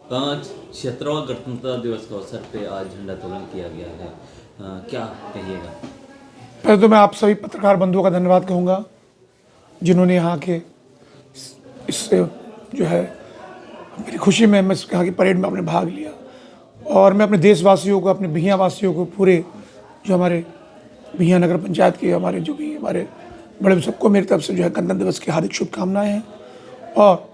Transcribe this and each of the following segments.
76वां गणतंत्र दिवस के अवसर पे आज झंडा तोलन किया गया है। क्या कहिएगा? पहले तो मैं आप सभी पत्रकार बंधुओं का धन्यवाद कहूँगा जिन्होंने यहाँ के इससे जो है मेरी खुशी में मैं यहाँ की परेड में अपने भाग लिया। और मैं अपने देशवासियों को, अपने बिहियाँ वासियों को, पूरे जो हमारे बिहियाँ नगर पंचायत के हमारे जो भी हमारे बड़े सबको मेरी तरफ से जो है गणतंत्र दिवस की हार्दिक शुभकामनाएं हैं। और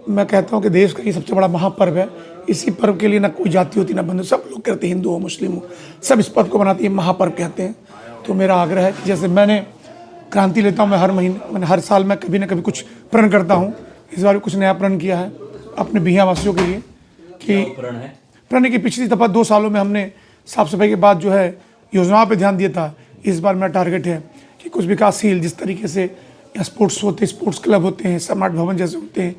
मैं कहता हूँ कि देश का ये सबसे बड़ा महापर्व है। इसी पर्व के लिए ना कोई जाति होती ना बंधु, सब लोग करते हैं, हिंदू हो मुस्लिम हो, सब इस पर्व को मनाते हैं, महापर्व कहते हैं। तो मेरा आग्रह है कि जैसे मैंने क्रांति लेता हूँ, मैं मैंने हर साल मैं कभी ना कभी कुछ प्रण करता हूँ। इस बार भी कुछ नया प्रण किया है अपने बिहियाँ वासियों के लिए कि प्रण की पिछली दफ़ा 2 सालों में हमने साफ सफाई के बाद जो है योजनाओं पर ध्यान दिया था। इस बार मेरा टारगेट है कि कुछ विकासशील, जिस तरीके से यहाँ स्पोर्ट्स होते हैं, स्पोर्ट्स क्लब होते हैं, स्मार्ट भवन जैसे होते हैं,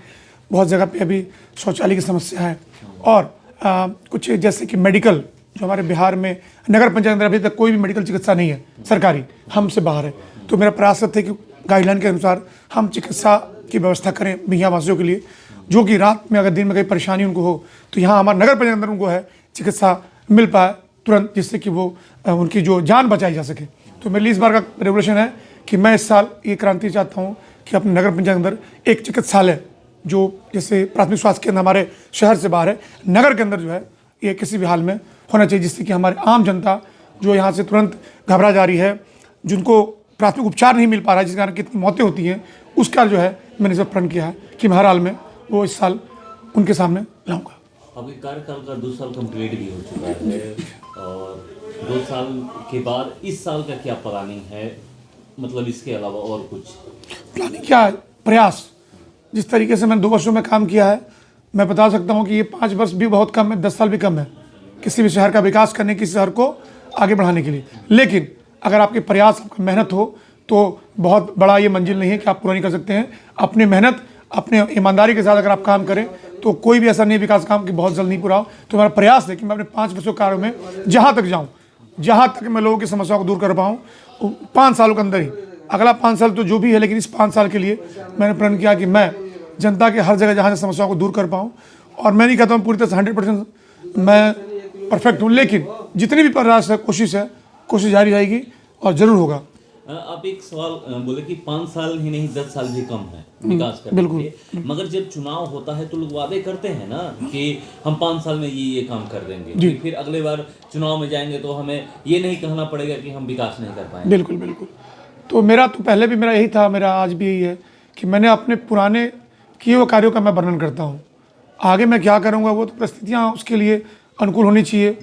बहुत जगह पे अभी शौचालय की समस्या है। और कुछ जैसे कि मेडिकल, जो हमारे बिहार में नगर पंचायत अंदर अभी तक कोई भी मेडिकल चिकित्सा नहीं है सरकारी, हमसे बाहर है। तो मेरा प्रयास है कि गाइडलाइन के अनुसार हम चिकित्सा की व्यवस्था करें बिहियाँ वासियों के लिए, जो कि रात में अगर दिन में कोई परेशानी उनको हो तो यहाँ हमारे नगर पंचायत अंदर उनको है चिकित्सा मिल पाए तुरंत, जिससे कि वो उनकी जो जान बचाई जा सके। तो मेरे लिए इस बार का रेगुलेशन है कि मैं इस साल ये क्रांति चाहता हूँ कि अपने नगर पंचायत अंदर एक चिकित्सालय, जो जैसे प्राथमिक स्वास्थ्य केंद्र हमारे शहर से बाहर है, नगर के अंदर जो है ये किसी भी हाल में होना चाहिए, जिससे कि हमारे आम जनता जो यहाँ से तुरंत घबरा जा रही है, जिनको प्राथमिक उपचार नहीं मिल पा रहा है, जिस कारण कितनी मौतें होती हैं, उसका जो है मैंने सब प्रण किया है कि मैं हर हाल में वो इस साल उनके सामने लाऊंगा। अभी कार्यकाल का 2 साल कंप्लीट भी हो चुका है और 2 साल के बाद इस साल का क्या प्लानिंग है? मतलब इसके अलावा और कुछ प्लानिंग क्या है? प्रयास, जिस तरीके से मैंने 2 वर्षों में काम किया है, मैं बता सकता हूँ कि ये 5 वर्ष भी बहुत कम है, 10 साल भी कम है किसी भी शहर का विकास करने, किसी शहर को आगे बढ़ाने के लिए। लेकिन अगर आपके प्रयास, आपकी मेहनत हो तो बहुत बड़ा ये मंजिल नहीं है कि आप पूरा नहीं कर सकते हैं। अपनी मेहनत, अपने ईमानदारी के साथ अगर आप काम करें तो कोई भी ऐसा नहीं विकास काम कि बहुत जल्द नहीं पूरा हो। तो मेरा प्रयास है कि मैं अपने 5 वर्षों कार्य में जहाँ तक जाऊँ, जहाँ तक मैं लोगों की समस्याओं को दूर कर पाऊँ, 5 सालों के अंदर ही, अगला 5 साल तो जो भी है, लेकिन इस 5 साल के लिए मैंने प्रण किया कि मैं जनता के हर जगह जहाँ से समस्याओं को दूर कर पाऊँ। और मैं नहीं कहता हूँ पूरी तरह से 100% मैं परफेक्ट हूँ, लेकिन जितनी भी प्रयास है, कोशिश जारी रहेगी और ज़रूर होगा। आप एक सवाल बोले कि 5 साल ही नहीं 10 साल भी कम है विकास करने के लिए, मगर जब चुनाव होता है तो लोग वादे करते हैं ना कि हम 5 साल में ये काम कर देंगे, फिर अगले बार चुनाव में जाएंगे तो हमें ये नहीं कहना पड़ेगा कि हम विकास नहीं कर पाएंगे। बिल्कुल। तो मेरा तो पहले भी मेरा यही था, मेरा आज भी यही है कि मैंने अपने पुराने किए हुए कार्यों का मैं वर्णन करता हूँ। आगे मैं क्या करूँगा वो तो परिस्थितियाँ उसके लिए अनुकूल होनी चाहिए।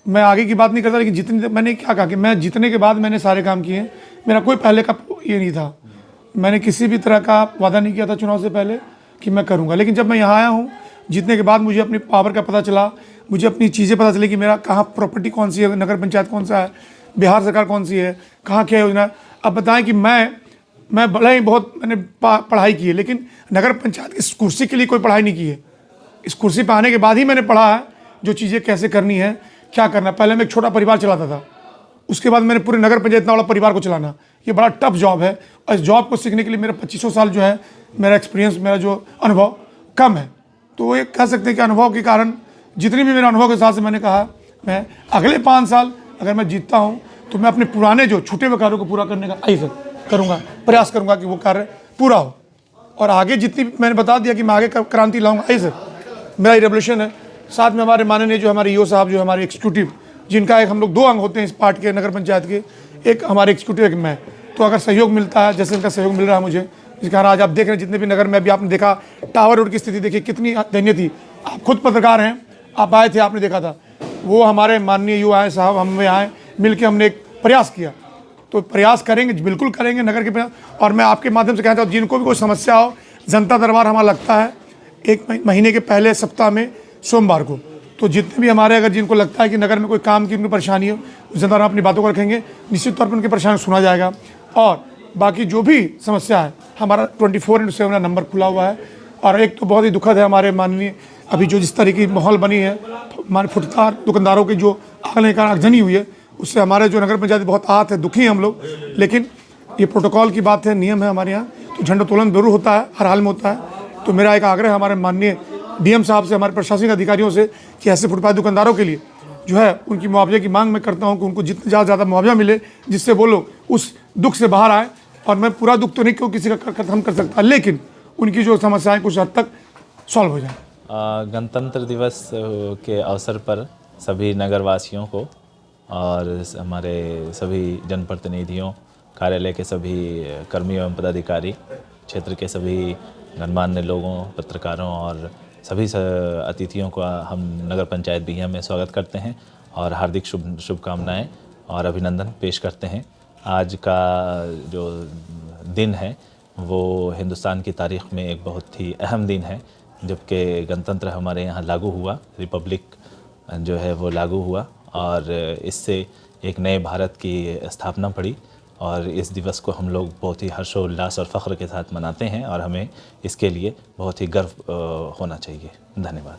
मैं आगे की बात नहीं करता, लेकिन जितने मैंने क्या कहा कि मैं जीतने के बाद मैंने सारे काम किए। मेरा कोई पहले का ये नहीं था, मैंने किसी भी तरह का वादा नहीं किया था चुनाव से पहले कि मैं करूँगा। लेकिन जब मैं यहाँ आया हूँ, जीतने के बाद मुझे अपनी पावर का पता चला, मुझे अपनी चीज़ें पता चली कि मेरा कहाँ प्रॉपर्टी कौन सी है, नगर पंचायत कौन सा है, बिहार सरकार कौन सी है, कहाँ क्या योजना। अब बताएं कि मैं भले ही बहुत मैंने पढ़ाई की है, लेकिन नगर पंचायत की इस कुर्सी के लिए कोई पढ़ाई नहीं की है। इस कुर्सी पर आने के बाद ही मैंने पढ़ा है जो चीज़ें कैसे करनी है, क्या करना है। पहले मैं एक छोटा परिवार चलाता था, उसके बाद मैंने पूरे नगर पंचायत इतना बड़ा परिवार को चलाना, ये बड़ा टफ जॉब है। और इस जॉब को सीखने के लिए मेरा 25 साल जो है मेरा एक्सपीरियंस, मेरा जो अनुभव कम है। तो वो ये कह सकते हैं कि अनुभव के कारण, जितनी भी मेरा अनुभव के हिसाब से मैंने कहा, मैं अगले 5 साल अगर मैं जीतता हूँ तो मैं अपने पुराने जो छूटे हुए कार्यों को पूरा करने का करूँगा, प्रयास करूँगा कि वो कार्य पूरा हो। और आगे जितनी मैंने बता दिया कि मैं आगे क्रांति लाऊंगा, ऐसे मेरा ये रेवोल्यूशन है। साथ में हमारे माननीय जो हमारे ईओ साहब, जो हमारे एग्जीक्यूटिव, जिनका एक हम लोग 2 अंग होते हैं इस पार्ट के, नगर पंचायत के, एक हमारे एग्जीक्यूटिव, एक मैं। तो अगर सहयोग मिलता है, जैसे इनका सहयोग मिल रहा है मुझे, जिस कारण आज आप देख रहे हैं जितने भी नगर में, अभी आपने देखा टावर रोड की स्थिति देखिए कितनी दयनीय थी। आप खुद पत्रकार हैं, आप आए थे, आपने देखा था। वो हमारे माननीय ईओ आए साहब, हम आए, मिल के हमने एक प्रयास किया। तो प्रयास करेंगे, बिल्कुल करेंगे नगर के प्रयास। और मैं आपके माध्यम से कहता हूँ, जिनको भी कोई समस्या हो, जनता दरबार हमारा लगता है 1 महीने के पहले सप्ताह में सोमवार को। तो जितने भी हमारे, अगर जिनको लगता है कि नगर में कोई काम की उनकी परेशानी हो, जनता दरबार अपनी बातों को रखेंगे, निश्चित तौर पर उनकी परेशानी सुना जाएगा। और बाकी जो भी समस्या है, हमारा 24/7 नंबर खुला हुआ है। और एक तो बहुत ही दुखद है, हमारे माननीय अभी जो जिस तरीके की माहौल बनी है, हमारे फुटकार दुकानदारों की जो आगने का आगजनी हुई है, उससे हमारे जो नगर पंचायत बहुत आहत है, दुखी हैं हम लोग। लेकिन ये प्रोटोकॉल की बात है, नियम है हमारे यहाँ, तो झंडोत्तोलन जरूर होता है, हर हाल में होता है। तो मेरा एक आग्रह है हमारे माननीय डीएम साहब से, हमारे प्रशासनिक अधिकारियों से कि ऐसे फुटपाथ दुकानदारों के लिए जो है उनकी मुआवजे की मांग मैं करता हूं कि उनको जितना ज़्यादा मुआवजा मिले, जिससे वो लोग उस दुख से बाहर आए। और मैं पूरा दुख तो नहीं क्यों किसी का खत्म कर सकता, लेकिन उनकी जो समस्याएं कुछ हद तक सॉल्व हो जाए। गणतंत्र दिवस के अवसर पर सभी नगरवासियों को और हमारे सभी जनप्रतिनिधियों, कार्यालय के सभी कर्मियों एवं पदाधिकारी, क्षेत्र के सभी गणमान्य लोगों, पत्रकारों और सभी अतिथियों का हम नगर पंचायत बिहियां में स्वागत करते हैं और हार्दिक शुभकामनाएं और अभिनंदन पेश करते हैं। आज का जो दिन है वो हिंदुस्तान की तारीख़ में एक बहुत ही अहम दिन है, जबकि गणतंत्र हमारे यहाँ लागू हुआ, रिपब्लिक जो है वो लागू हुआ और इससे एक नए भारत की स्थापना पड़ी। और इस दिवस को हम लोग बहुत ही हर्षोल्लास और फ़ख्र के साथ मनाते हैं और हमें इसके लिए बहुत ही गर्व होना चाहिए। धन्यवाद।